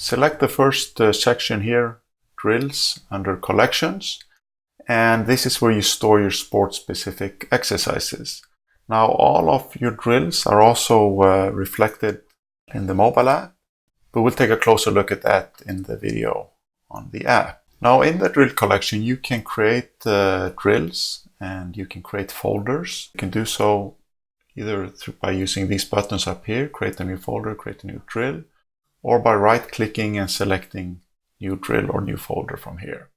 select the first section here, drills, under collections, and this is where you store your sport-specific exercises. Now all of your drills are also reflected in the mobile app, but we'll take a closer look at that in the video on the app. Now in the drill collection you can create drills and you can create folders. You can do so either by using these buttons up here, create a new folder, create a new drill, or by right-clicking and selecting new drill or new folder from here.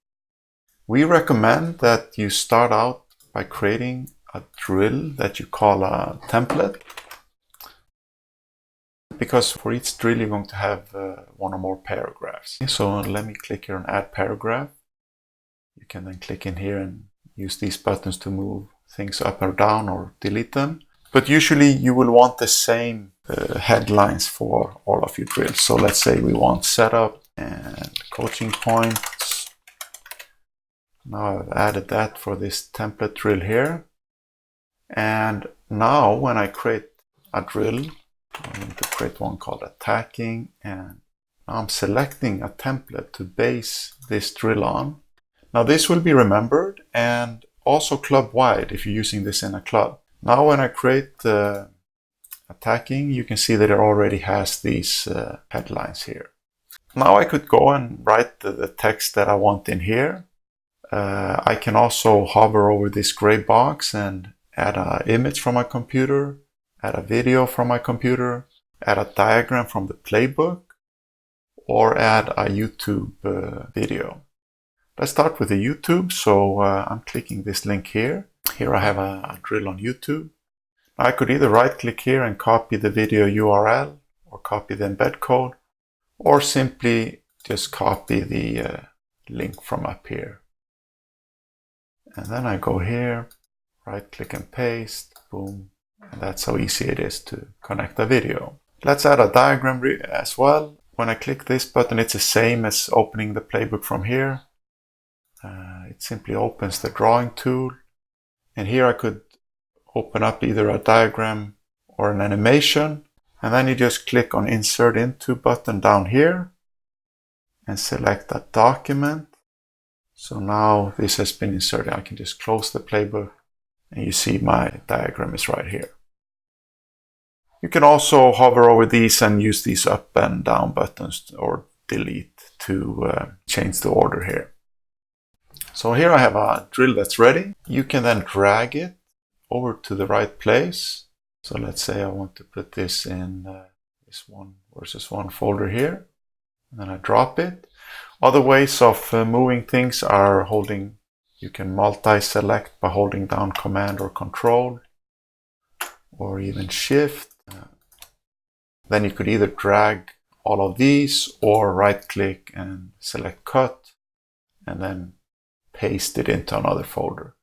We recommend that you start out by creating a drill that you call a template, because for each drill you're going to have one or more paragraphs. So let me click here on add paragraph. You can then click in here and use these buttons to move things up or down or delete them. But usually you will want the same headlines for all of your drills. So let's say we want setup and coaching points. Now I've added that for this template drill here. And now when I create a drill, I'm going to create one called attacking, and now I'm selecting a template to base this drill on. Now this will be remembered and also club-wide if you're using this in a club. Now when I create attacking, you can see that it already has these headlines here. Now I could go and write the text that I want in here. I can also hover over this gray box and add an image from my computer, add a video from my computer, add a diagram from the playbook, or add a YouTube video. Let's start with the YouTube. So I'm clicking this link here. Here I have a drill on YouTube. I could either right-click here and copy the video URL, or copy the embed code, or simply just copy the link from up here. And then I go here, right-click and paste, boom. And that's how easy it is to connect a video. Let's add a diagram as well. When I click this button, it's the same as opening the playbook from here. It simply opens the drawing tool. And here I could open up either a diagram or an animation. And then you just click on Insert Into button down here and select a document. So now this has been inserted. I can just close the playbook and you see my diagram is right here. You can also hover over these and use these up and down buttons or delete to change the order here. So here I have a drill that's ready. You can then drag it over to the right place. So let's say I want to put this in this 1 folder here. And then I drop it. Other ways of moving things are holding. You can multi-select by holding down Command or Control, or even Shift. Then you could either drag all of these or right-click and select Cut, and then paste it into another folder.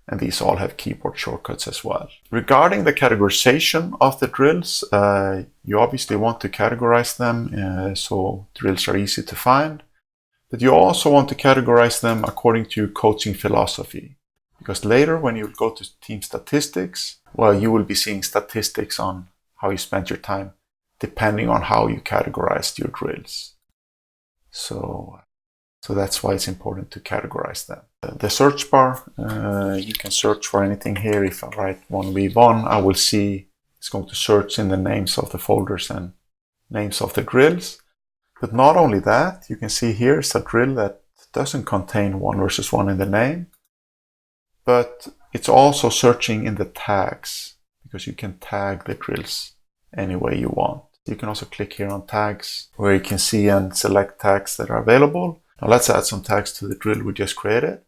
And these all have keyboard shortcuts as well. Regarding the categorization of the drills, you obviously want to categorize them so drills are easy to find. But you also want to categorize them according to your coaching philosophy. Because later when you go to team statistics, well, you will be seeing statistics on how you spent your time depending on how you categorized your drills. So that's why it's important to categorize them. The search bar, you can search for anything here. If I write 1v1, I will see it's going to search in the names of the folders and names of the drills. But not only that, you can see here's a drill that doesn't contain 1 versus 1 in the name, but it's also searching in the tags, because you can tag the drills any way you want. You can also click here on tags, where you can see and select tags that are available. Now let's add some tags to the drill we just created.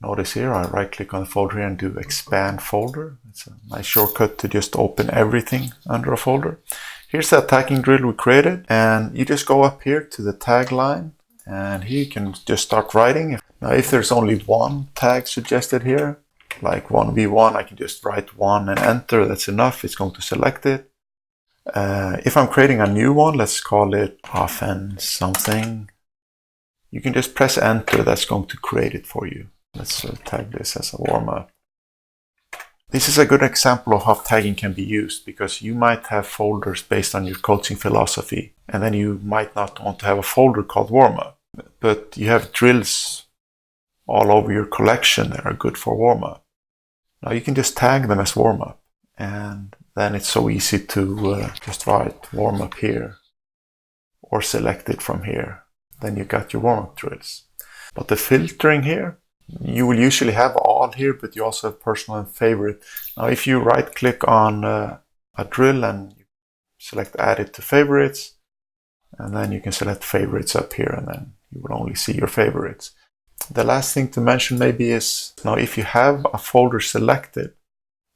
Notice here I right click on the folder here and do expand folder. It's a nice shortcut to just open everything under a folder. Here's the attacking drill we created, and you just go up here to the tag line, and here you can just start writing. Now if there's only one tag suggested here, like 1v1, I can just write 1 and enter. That's enough. It's going to select it. If I'm creating a new one, let's call it offense something. You can just press enter. That's going to create it for you. Let's tag this as a warm-up. This is a good example of how tagging can be used, because you might have folders based on your coaching philosophy, and then you might not want to have a folder called warm-up, but you have drills all over your collection that are good for warm-up. Now you can just tag them as warm-up, and then it's so easy to just write warm-up here or select it from here. Then you got your warm-up drills. But the filtering here, you will usually have all here, but you also have personal and favorite. Now if you right click on a drill and you select add it to favorites, and then you can select favorites up here, and then you will only see your favorites. The last thing to mention maybe is, now if you have a folder selected,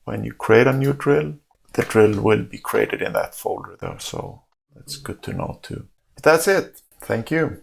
when you create a new drill, the drill will be created in that folder though, so that's good to know too. But that's it. Thank you.